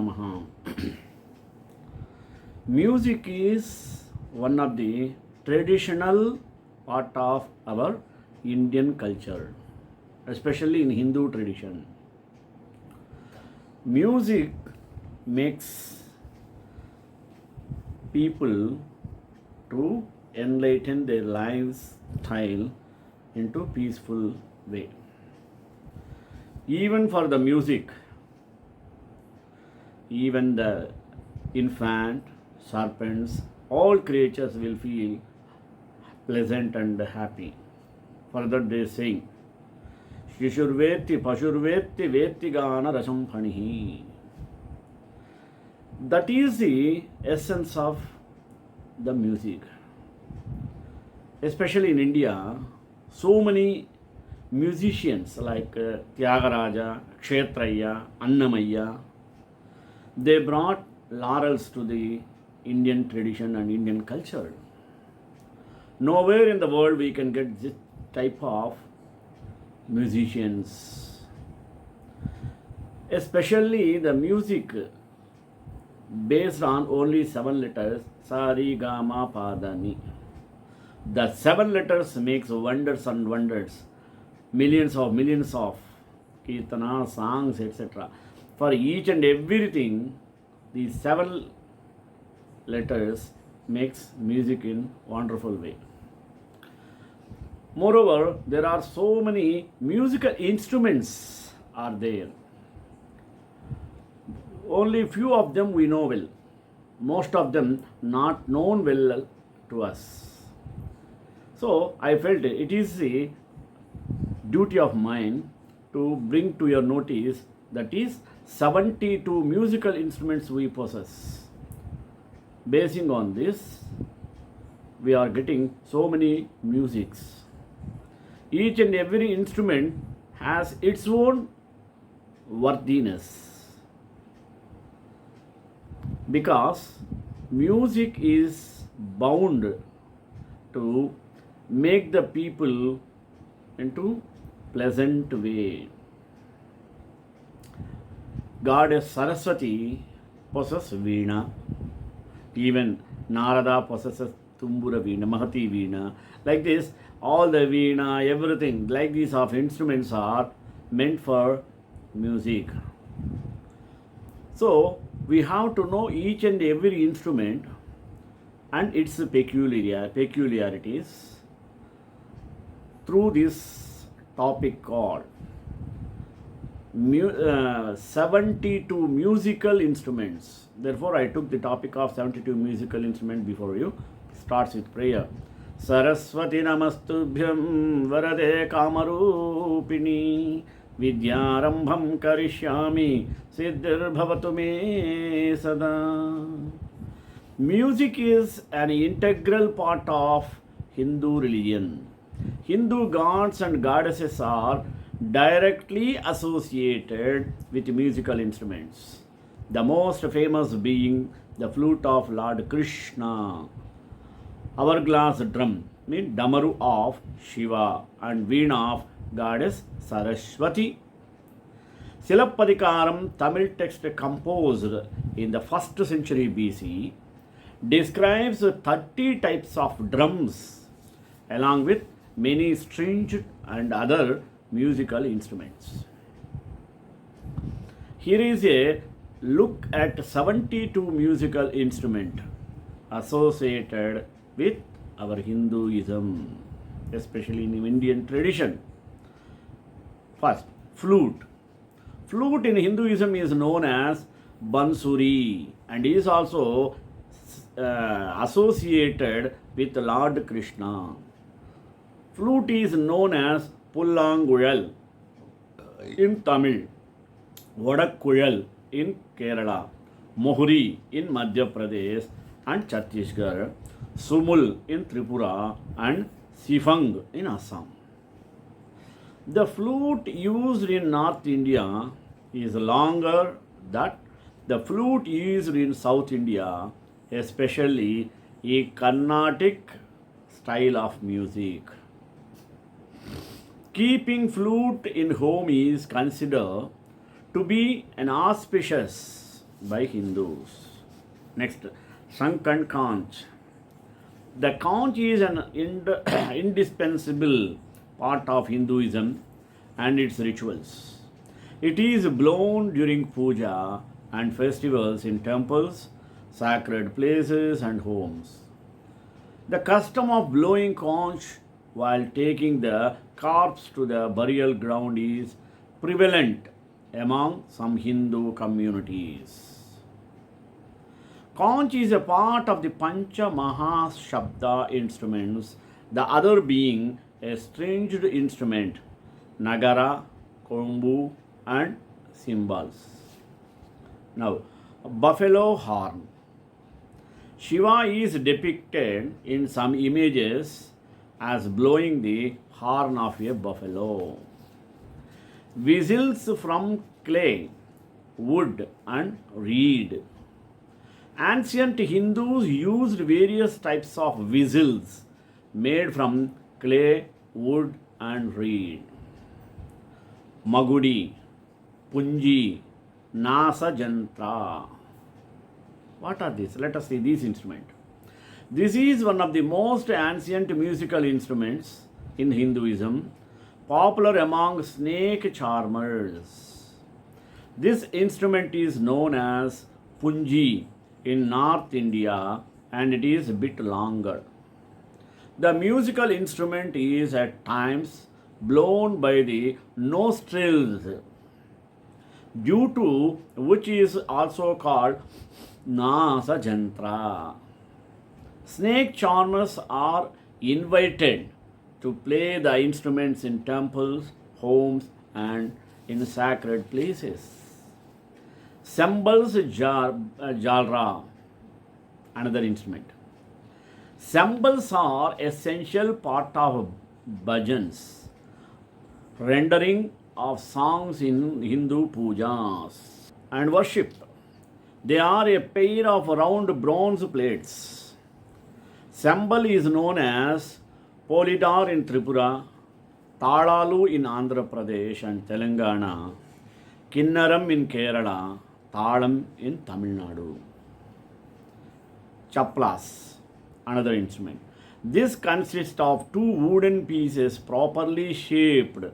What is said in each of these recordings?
Namaha. Music is one of the traditional part of our Indian culture, especially in Hindu tradition. Music makes people to enlighten their lifestyle into peaceful way. Even for the music, even the infant, serpents, all creatures will feel pleasant and happy. Further they sing, Shishurveti Pashurveti Veti Gana Rasam Phanihi. That is the essence of the music. Especially in India, so many musicians like Tyagaraja, Kshetraya, Annamaya, they brought laurels to the Indian tradition and Indian culture. Nowhere in the world we can get this type of musicians. Especially the music based on only 7 letters, Sa Ri Ga Ma Pa Da Ni. The 7 letters makes wonders and wonders. Millions of kirtana, songs, etc. For each and everything, these 7 letters makes music in wonderful way. Moreover, there are so many musical instruments are there. Only few of them we know well. Most of them not known well to us. So I felt it is the duty of mine to bring to your notice that is 72 musical instruments we possess. Basing on this, we are getting so many musics. Each and every instrument has its own worthiness. Because music is bound to make the people into pleasant way. Goddess Saraswati possesses Veena. Even Narada possesses Tumbura Veena, Mahati Veena. Like this, all the Veena, everything like these of instruments are meant for music. So we have to know each and every instrument and its peculiarities through this topic called 72 musical instruments. Therefore, I took the topic of 72 musical instruments before you. Starts with prayer. Saraswati namastubhyam varade kamarupini vidyarambham karishyami siddhir bhavatu me sada. Music is an integral part of Hindu religion. Hindu gods and goddesses are directly associated with musical instruments. The most famous being the flute of Lord Krishna, hourglass drum, means Damaru of Shiva, and Veena of goddess Saraswati. Silappatikaram, Tamil text composed in the 1st century BC, describes 30 types of drums along with many stringed and other musical instruments. Here is a look at 72 musical instruments associated with our Hinduism, especially in Indian tradition. First, flute. Flute in Hinduism is known as Bansuri and is also associated with Lord Krishna. Flute is known as Pullanguyal in Tamil, Vadakkuyal in Kerala, Mohri in Madhya Pradesh and Chhattisgarh, Sumul in Tripura and Sifang in Assam. The flute used in North India is longer than the flute used in South India, especially a Carnatic style of music. Keeping flute in home is considered to be an auspicious by Hindus. Next, Shank and Conch. The conch is an indispensable part of Hinduism and its rituals. It is blown during puja and festivals in temples, sacred places, and homes. The custom of blowing conch while taking the corpse to the burial ground is prevalent among some Hindu communities. Conch is a part of the Pancha Mahashabda instruments, the other being a stringed instrument, Nagara, Kombu, and cymbals. Now, buffalo horn. Shiva is depicted in some images as blowing the horn of a buffalo. Whistles from clay, wood, and reed. Ancient Hindus used various types of whistles made from clay, wood, and reed. Magudi, Punji, Nasa Jantra. What are these? Let us see these instruments. This is one of the most ancient musical instruments in Hinduism, popular among snake charmers. This instrument is known as Punji in North India and it is a bit longer. The musical instrument is at times blown by the nostrils, due to which is also called Nasa Jantra. Snake charmers are invited to play the instruments in temples, homes, and in sacred places. Cymbals jalra, another instrument. Cymbals are essential part of bhajans, rendering of songs in Hindu pujas and worship. They are a pair of round bronze plates. Cymbal is known as Polidar in Tripura, Talalu in Andhra Pradesh and Telangana, Kinnaram in Kerala, Talam in Tamil Nadu. Chaplas, another instrument. This consists of two wooden pieces properly shaped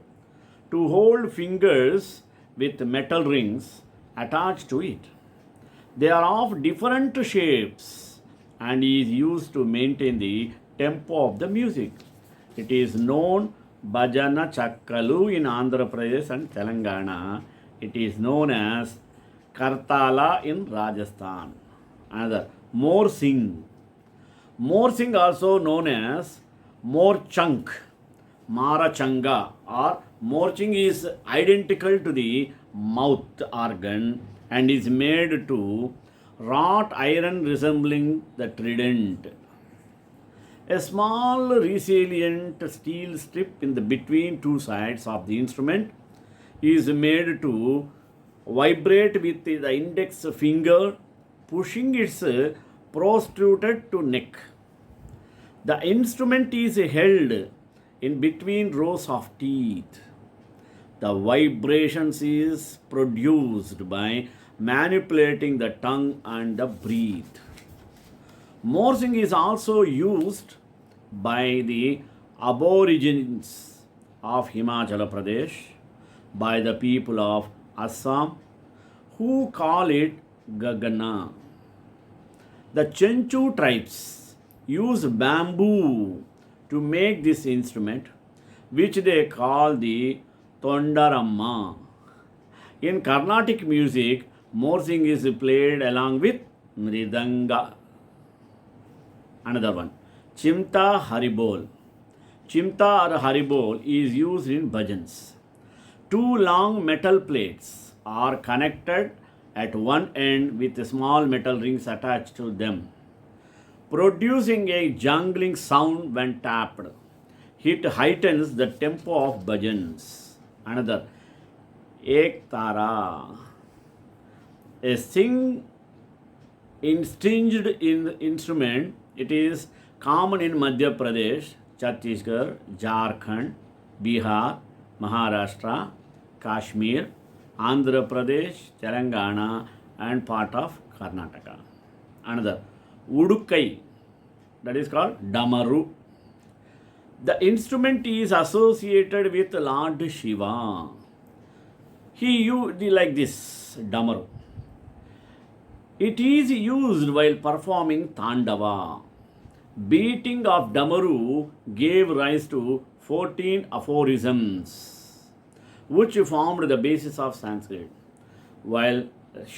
to hold fingers with metal rings attached to it. They are of different shapes and is used to maintain the tempo of the music. It is known Bhajana Chakkalu in Andhra Pradesh and Telangana. It is known as Kartala in Rajasthan. Another, Morsing. Morsing also known as Morchunk, Marachanga or Morching is identical to the mouth organ and is made to wrought iron resembling the trident. A small resilient steel strip in the between two sides of the instrument is made to vibrate with the index finger, pushing its protruded to neck. The instrument is held in between rows of teeth. The vibrations is produced by manipulating the tongue and the breath. Morsing is also used by the aborigines of Himachal Pradesh, by the people of Assam, who call it Gagana. The Chenchu tribes use bamboo to make this instrument, which they call the Tondaramma. In Carnatic music, Morsing is played along with Mridanga. Another one, Chimta Haribol. Chimta or Haribol is used in bhajans. Two long metal plates are connected at one end with small metal rings attached to them, producing a jangling sound when tapped. It heightens the tempo of bhajans. Another, Ek Tara. A stringed instrument. It is common in Madhya Pradesh, Chhattisgarh, Jharkhand, Bihar, Maharashtra, Kashmir, Andhra Pradesh, Telangana, and part of Karnataka. Another, Udukai, that is called Damaru. The instrument is associated with Lord Shiva. He used like this Damaru. It is used while performing Tandava. Beating of Damaru gave rise to 14 aphorisms, which formed the basis of Sanskrit. While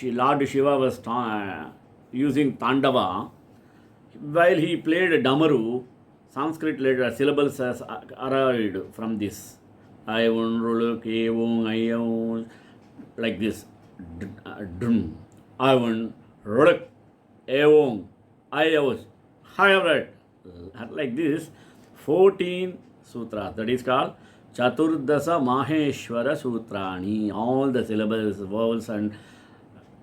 Lord Shiva was using Tandava, while he played Damaru, Sanskrit later syllables has arrived from this. Ayun, Ruluk, Evung, Ayun, like this. Drum. Ayun, Ruluk, Evung, Ayun, Hayavrat. Like this, 14 sutras. That is called Chaturdasa Maheshwara Sutrani. All the syllables, vowels, and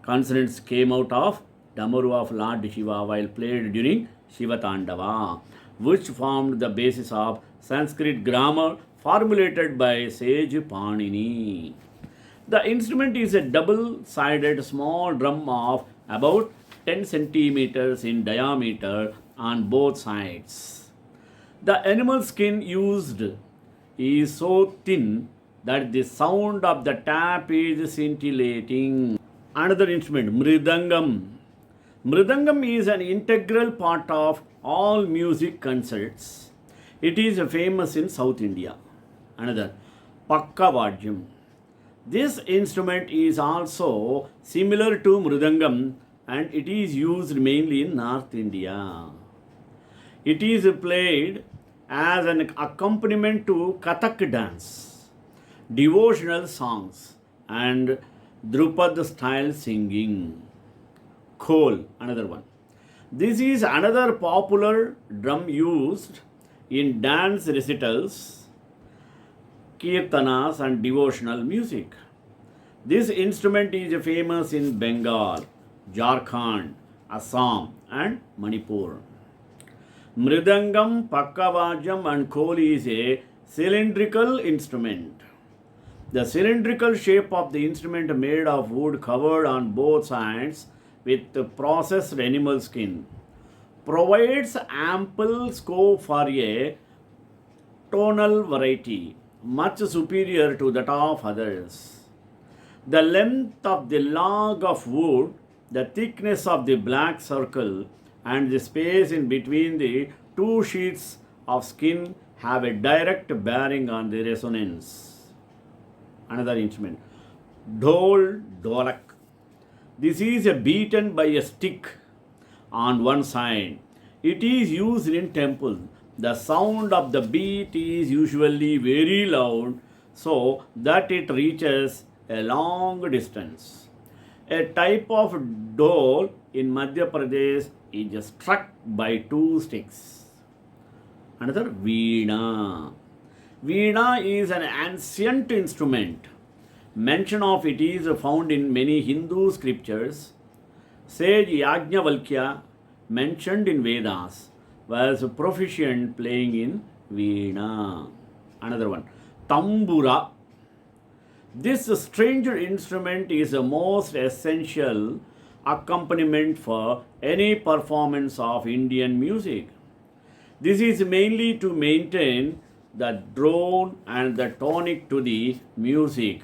consonants came out of Damaru of Lord Shiva while played during Shiva Tandava, which formed the basis of Sanskrit grammar formulated by sage Panini. The instrument is a double-sided small drum of about 10 centimeters in diameter on both sides. The animal skin used is so thin that the sound of the tap is scintillating. Another instrument, Mridangam. Mridangam is an integral part of all music concerts. It is famous in South India. Another, Pakkavajyam. This instrument is also similar to Mridangam and it is used mainly in North India. It is played as an accompaniment to Kathak dance, devotional songs, and Drupad style singing. Khol, another one. This is another popular drum used in dance recitals, kirtanas, and devotional music. This instrument is famous in Bengal, Jharkhand, Assam, and Manipur. Mridangam, Pakkavajam, and Khol is a cylindrical instrument. The cylindrical shape of the instrument made of wood covered on both sides with processed animal skin provides ample scope for a tonal variety much superior to that of others. The length of the log of wood, the thickness of the black circle, and the space in between the two sheets of skin have a direct bearing on the resonance. Another instrument, Dhol Dholak. This is beaten by a stick on one side. It is used in temple. The sound of the beat is usually very loud so that it reaches a long distance. A type of dhol in Madhya Pradesh is struck by two sticks. Another, Veena. Veena is an ancient instrument. Mention of it is found in many Hindu scriptures. Sage Yajnavalkya, mentioned in Vedas, was proficient playing in Veena. Another one, Tambura. This stranger instrument is a most essential accompaniment for any performance of Indian music. This is mainly to maintain the drone and the tonic to the music.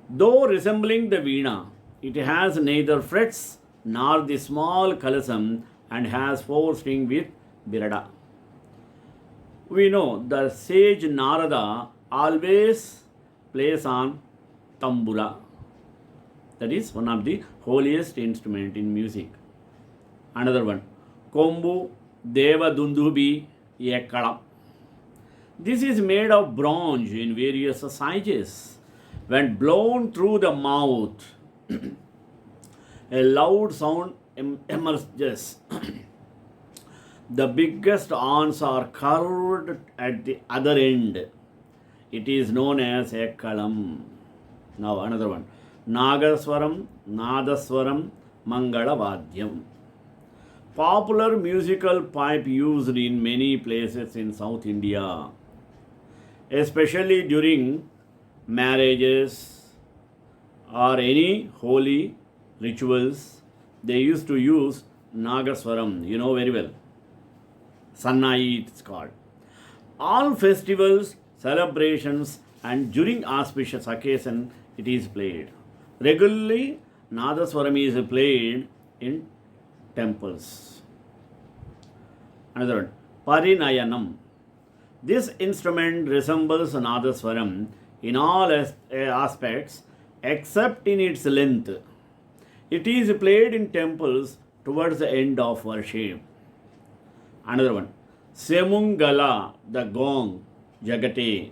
Though resembling the veena, it has neither frets nor the small kalasam and has 4 strings with birada. We know the sage Narada always plays on tambura. That is one of the holiest instrument in music. Another one, Kombu Deva Dundubi Yekkalam. This is made of bronze in various sizes. When blown through the mouth, a loud sound emerges. The biggest horns are curved at the other end. It is known as Ekkalam. Now another one, Nagaswaram, Nadaswaram, Mangalavadyam. Popular musical pipe used in many places in South India, especially during marriages or any holy rituals, they used to use Nagaswaram, you know very well. Sannai it's called. All festivals, celebrations, and during auspicious occasion, it is played. Regularly, Nadaswaram is played in temples. Another one, Parinayanam. This instrument resembles Nadaswaram in all aspects except in its length. It is played in temples towards the end of worship. Another one, Semungala, the gong, Jagate.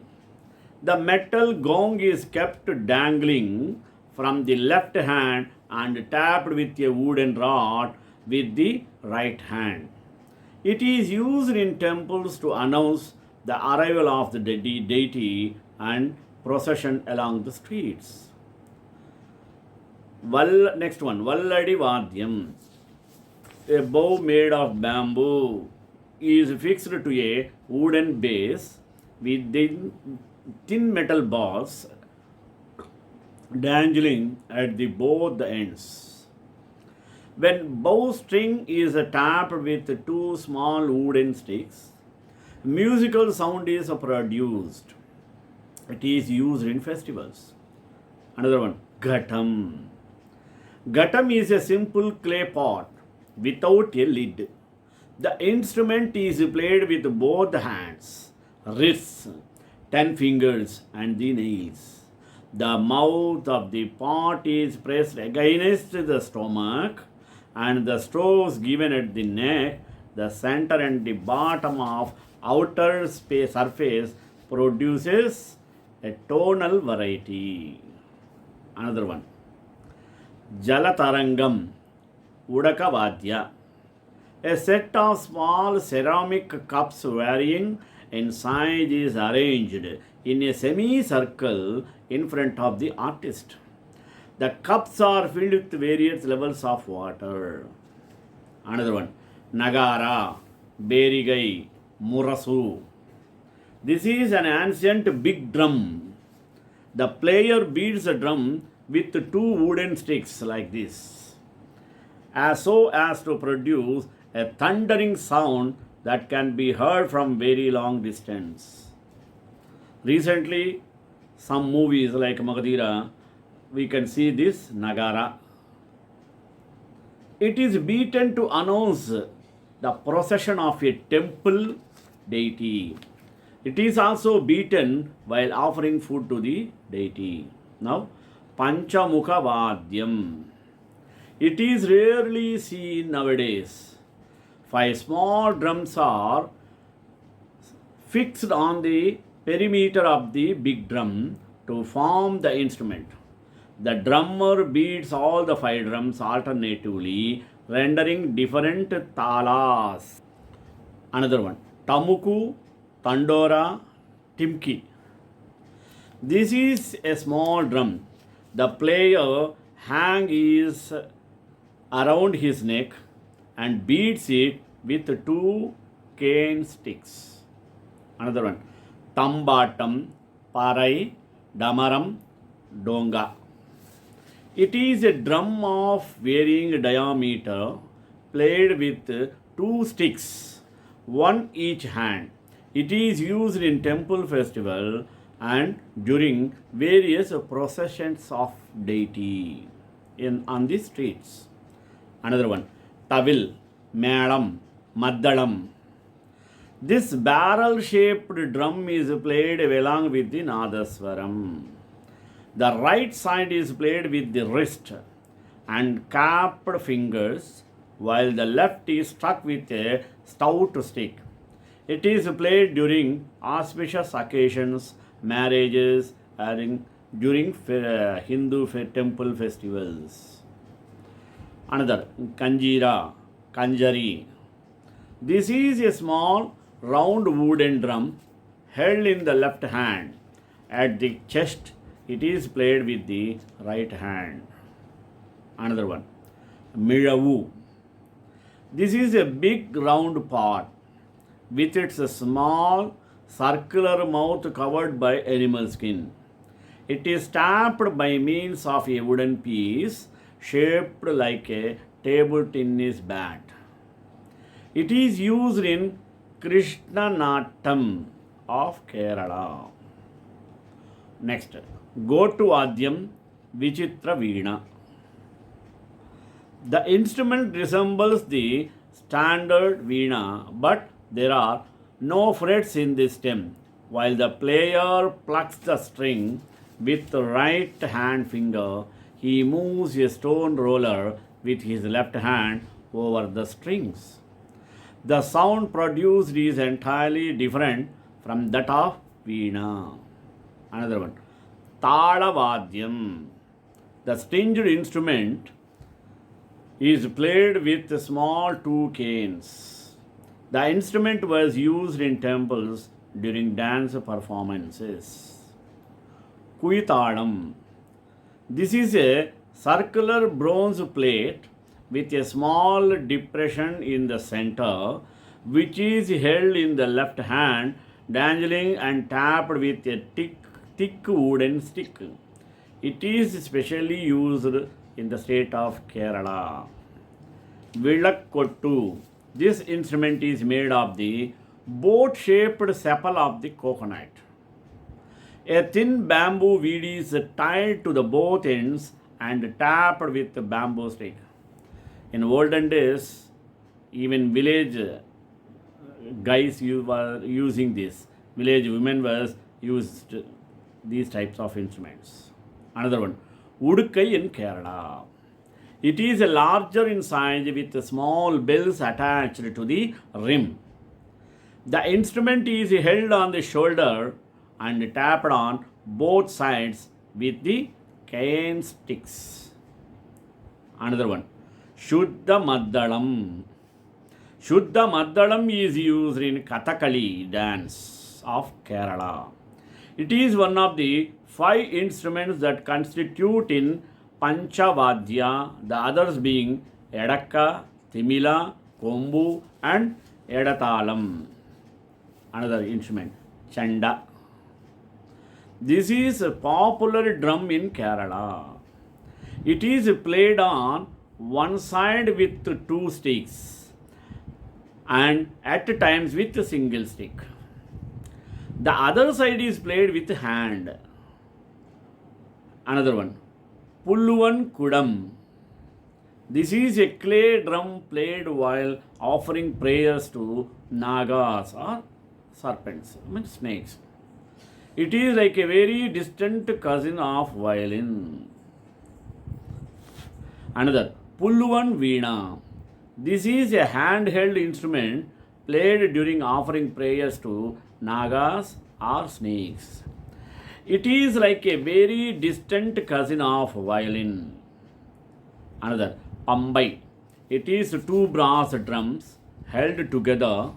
The metal gong is kept dangling from the left hand and tapped with a wooden rod with the right hand. It is used in temples to announce the arrival of the deity and procession along the streets. Next one, Valladi Vadyam. A bow made of bamboo is fixed to a wooden base with thin metal balls dangling at both the ends. When bowstring is tapped with two small wooden sticks, musical sound is produced. It is used in festivals. Another one, Ghatam. Ghatam is a simple clay pot without a lid. The instrument is played with both hands, wrists, 10 fingers, and the nails. The mouth of the pot is pressed against the stomach, and the strokes given at the neck, the center, and the bottom of outer surface produces a tonal variety. Another one, Jalatarangam, Udakavadya. A set of small ceramic cups varying in size is arranged in a semicircle in front of the artist. The cups are filled with various levels of water. Another one, Nagara, Berigai, Murasu. This is an ancient big drum. The player beats the drum with two wooden sticks like this, so as to produce a thundering sound that can be heard from very long distance. Recently, some movies like Magadira, we can see this Nagara. It is beaten to announce the procession of a temple deity. It is also beaten while offering food to the deity. Now, Panchamukha Vadyam. It is rarely seen nowadays. 5 small drums are fixed on the perimeter of the big drum to form the instrument. The drummer beats all the 5 drums alternatively, rendering different talas. Another one, Tamuku, Tandora, Timki. This is a small drum. The player hangs around his neck and beats it with 2 cane sticks. Another one, Tambatam, Parai, Damaram, Donga. It is a drum of varying diameter played with 2 sticks, one each hand. It is used in temple festival and during various processions of deity on the streets. Another one, Tavil, Madam, Maddalam. This barrel-shaped drum is played along with the Nadaswaram. The right side is played with the wrist and capped fingers, while the left is struck with a stout stick. It is played during auspicious occasions, marriages, and during Hindu temple festivals. Another, Kanjira, Kanjari. This is a small round wooden drum held in the left hand. At the chest, it is played with the right hand. Another one, Miravu. This is a big round pot with its small circular mouth covered by animal skin. It is tapped by means of a wooden piece shaped like a table tennis bat. It is used in Krishnanatam of Kerala. Next, Gotu Adyam Vichitra Veena. The instrument resembles the standard veena, but there are no frets in the stem. While the player plucks the string with the right hand finger, he moves a stone roller with his left hand over the strings. The sound produced is entirely different from that of veena. Another one, Talavadyam. The stringed instrument is played with small two canes. The instrument was used in temples during dance performances. Kuitalam. This is a circular bronze plate with a small depression in the center, which is held in the left hand, dangling and tapped with a thick wooden stick. It is specially used in the state of Kerala. Vilakkottu. This instrument is made of the boat-shaped sepal of the coconut. A thin bamboo weed is tied to the both ends and tapped with a bamboo stick. In olden days, even village guys were using this. Village women was used these types of instruments. Another one, Udukkai in Kerala. It is a larger in size with small bells attached to the rim. The instrument is held on the shoulder and tapped on both sides with the cane sticks. Another one, Shuddha Maddalam. Shuddha Maddalam is used in Kathakali dance of Kerala. It is one of the 5 instruments that constitute in Panchavadya, the others being Edakka, Timila, Kombu and Edatalam. Another instrument, Chanda. This is a popular drum in Kerala. It is played on one side with 2 sticks and at times with a single stick. The other side is played with hand. Another one, Pulluvan Kudam. This is a clay drum played while offering prayers to Nagas or serpents, snakes. It is like a very distant cousin of violin. Another, Pulluvan Veena. This is a handheld instrument played during offering prayers to Nagas or snakes. It is like a very distant cousin of violin. Another, Pambai. It is 2 brass drums held together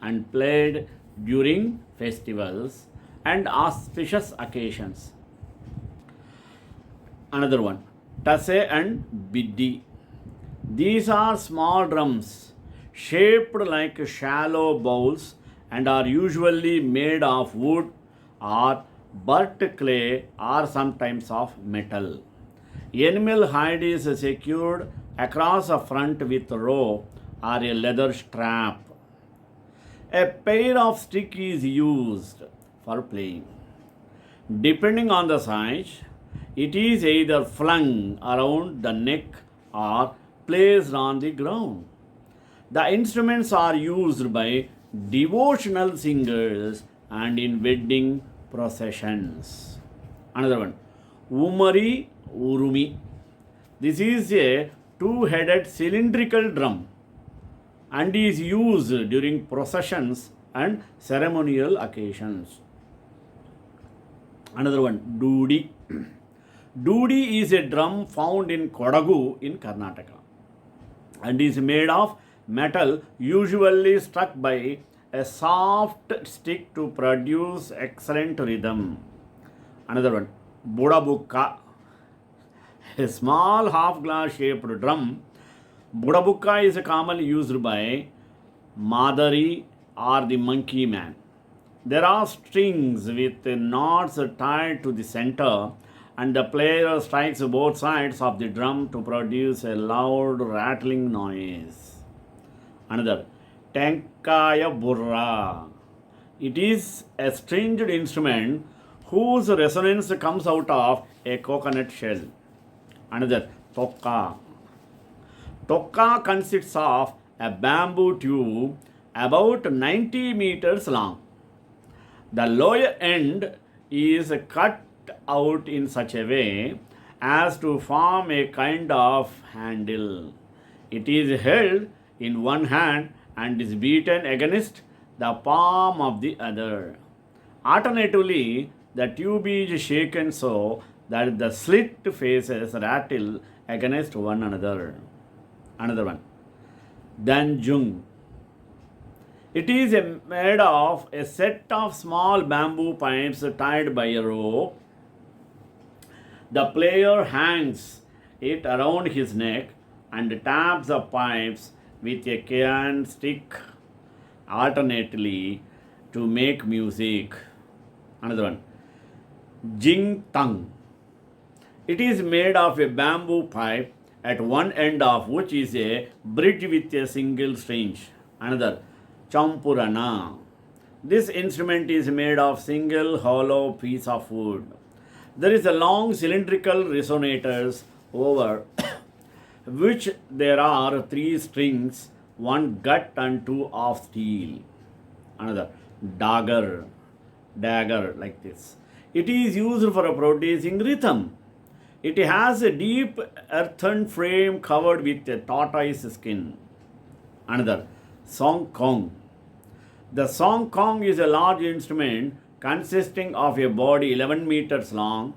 and played during festivals and auspicious occasions. Another one, Tase and Biddi. These are small drums shaped like shallow bowls and are usually made of wood or burnt clay or sometimes of metal. Animal hide is secured across the front with a rope or a leather strap. A pair of sticks is used for playing. Depending on the size, it is either flung around the neck or placed on the ground. The instruments are used by devotional singers and in wedding processions. Another one, Umari Urumi. This is a 2-headed cylindrical drum and is used during processions and ceremonial occasions. Another one, Dudi. Dudi is a drum found in Kodagu in Karnataka and is made of metal usually struck by a soft stick to produce excellent rhythm. Another one, Budabukka. A small half-glass shaped drum. Budabukka is commonly used by Madari or the monkey man. There are strings with knots tied to the center and the player strikes both sides of the drum to produce a loud rattling noise. Another, Tenkaya Burra. It is a stringed instrument whose resonance comes out of a coconut shell. Another, Tokka. Tokka consists of a bamboo tube about 90 meters long. The lower end is cut out in such a way as to form a kind of handle. It is held in one hand and is beaten against the palm of the other. Alternatively, the tube is shaken so that the slit faces rattle against one another. Another one, Danjung. It is made of a set of small bamboo pipes tied by a rope. The player hangs it around his neck and taps the pipes with a cane stick alternately to make music. Another one, Jing Tang. It is made of a bamboo pipe at one end of which is a bridge with a single string. Another, Champurana. This instrument is made of single hollow piece of wood. There is a long cylindrical resonators over which there are three strings, one gut and two of steel. Another, dagger like this. It is used for producing rhythm. It has a deep earthen frame covered with a tortoise skin. Another, Song Kong. The Song Kong is a large instrument consisting of a body 11 meters long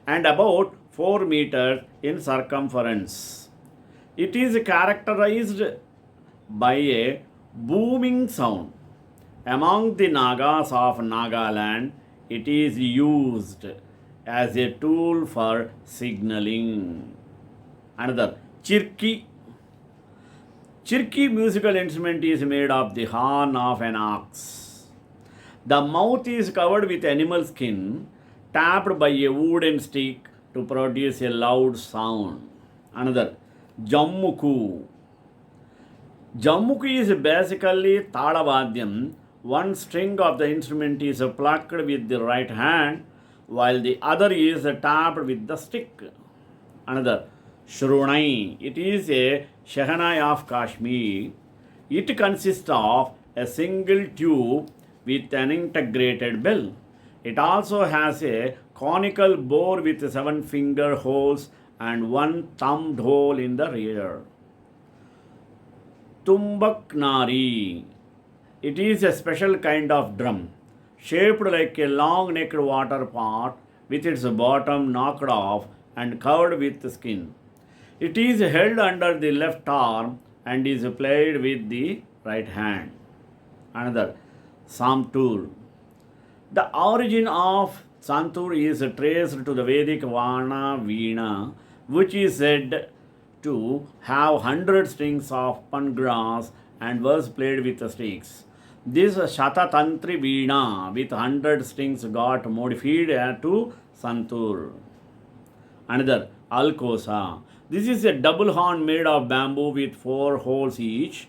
and about 4 meters in circumference. It is characterized by a booming sound. Among the Nagas of Nagaland, it is used as a tool for signaling. Another, Chirki. Chirki musical instrument is made of the horn of an ox. The mouth is covered with animal skin, tapped by a wooden stick to produce a loud sound. Another, Jammuku. Jammuku is basically Tadavadyam. One string of the instrument is plucked with the right hand, while the other is tapped with the stick. Another, Shrunai. It is a Shehanai of Kashmir. It consists of a single tube with an integrated bell. It also has a conical bore with 7 finger holes and 1 thumbed hole in the rear. Tumbaknari. It is a special kind of drum, shaped like a long-necked water pot with its bottom knocked off and covered with skin. It is held under the left arm and is played with the right hand. Another, Samtur. The origin of Santur is traced to the Vedic Vana Veena, which is said to have 100 strings of pangrass and was played with sticks. This Shatatantri Veena with 100 strings got modified to Santur. Another, Alkosa. This is a double horn made of bamboo with 4 holes each.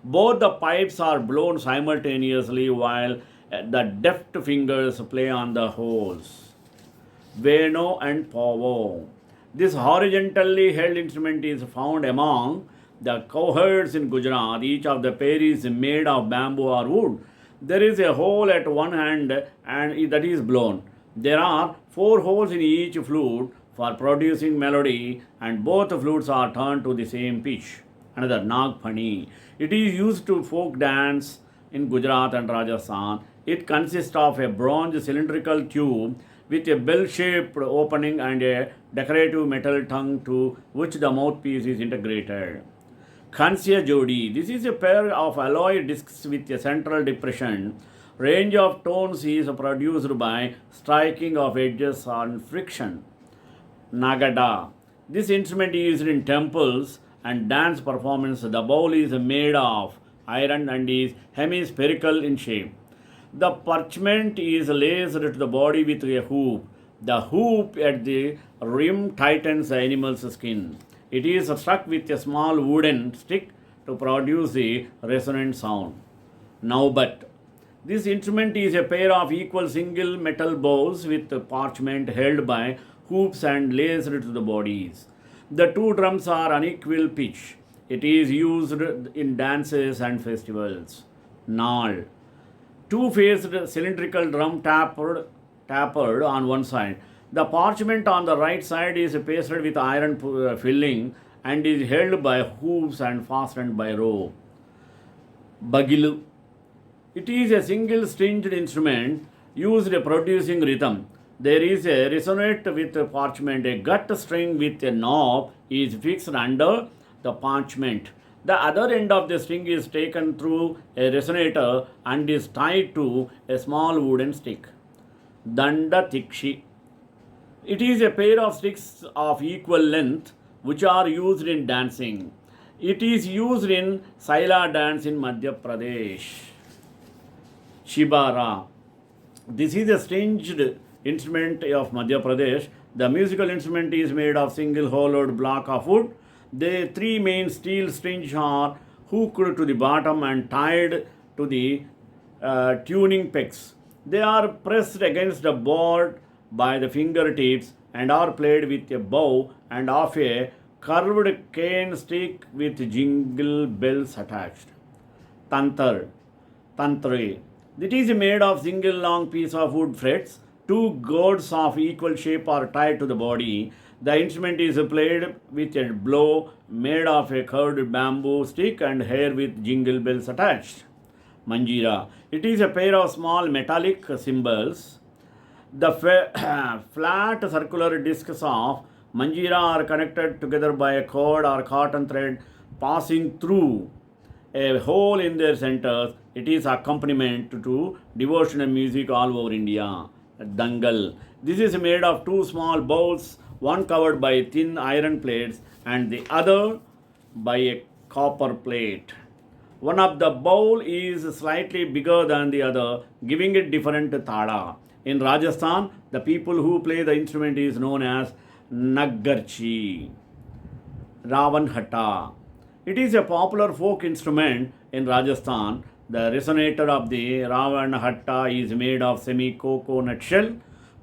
Both the pipes are blown simultaneously while the deft fingers play on the holes. Veno and Povo. This horizontally held instrument is found among the cowherds in Gujarat. Each of the pair is made of bamboo or wood. There is a hole at one end and that is blown. There are 4 holes in each flute for producing melody, and both flutes are turned to the same pitch. Another, Nagpani. It is used to folk dance in Gujarat and Rajasthan. It consists of a bronze cylindrical tube with a bell-shaped opening and a decorative metal tongue to which the mouthpiece is integrated. Khansya Jodi. This is a pair of alloy discs with a central depression. Range of tones is produced by striking of edges on friction. Nagada. This instrument is used in temples and dance performance. The bowl is made of iron and is hemispherical in shape. The parchment is laced to the body with a hoop. The hoop at the rim tightens the animal's skin. It is struck with a small wooden stick to produce the resonant sound. Now, but this instrument is a pair of equal single metal bowls with parchment held by hoops and laced to the bodies. The two drums are unequal pitch. It is used in dances and festivals. Nal. Two-faced cylindrical drum tapered on one side. The parchment on the right side is pasted with iron filling and is held by hoops and fastened by rope. Bagilu. It is a single stringed instrument used producing rhythm. There is a resonate with parchment. A gut string with a knob is fixed under the parchment. The other end of the string is taken through a resonator and is tied to a small wooden stick. Danda Tikshi. It is a pair of sticks of equal length which are used in dancing. It is used in Saila dance in Madhya Pradesh. Shibara. This is a stringed instrument of Madhya Pradesh. The musical instrument is made of single hollowed block of wood. The three main steel strings are hooked to the bottom and tied to the tuning pegs. They are pressed against the board by the fingertips and are played with a bow and of a curved cane stick with jingle bells attached. Tantri. It is made of single long piece of wood frets. Two gourds of equal shape are tied to the body. The instrument is played with a blow made of a curved bamboo stick and hair with jingle bells attached. Manjira. It is a pair of small metallic cymbals. The flat circular discs of manjira are connected together by a cord or cotton thread passing through a hole in their centers. It is accompaniment to devotional music all over India. Dangal. This is made of two small bowls, one covered by thin iron plates and the other by a copper plate. One of the bowl is slightly bigger than the other, giving it different tada. In Rajasthan, the people who play the instrument is known as Naggarchi. Ravanhatta. It is a popular folk instrument in Rajasthan. The resonator of the Ravanhatta is made of semi-coconut shell,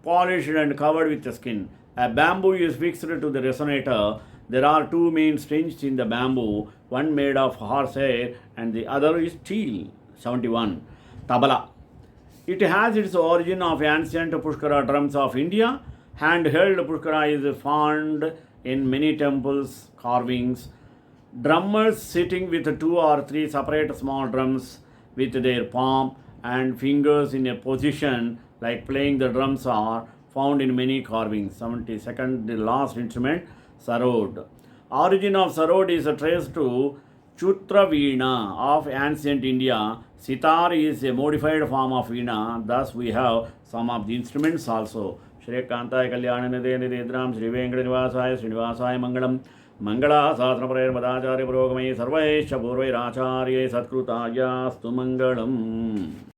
polished and covered with skin. A bamboo is fixed to the resonator. There are two main strings in the bamboo, one made of horsehair and the other is steel. 71. Tabla. It has its origin of ancient Pushkara drums of India. Hand-held Pushkara is found in many temples carvings. Drummers sitting with two or three separate small drums with their palm and fingers in a position like playing the drums are found in many carvings. 72nd, the last instrument, Sarod. Origin of Sarod is traced to Chutraveena of ancient India. Sitar is a modified form of Veena. Thus we have some of the instruments also. Shri Kantai Kalyananide Nidram Shri Venkatanivasaaya Srinivasaya Mangalam Mangala Sasanaparer Madacharya Purogamai Sarvaisha Purvairacharya Satkrutāya Stu Mangalam.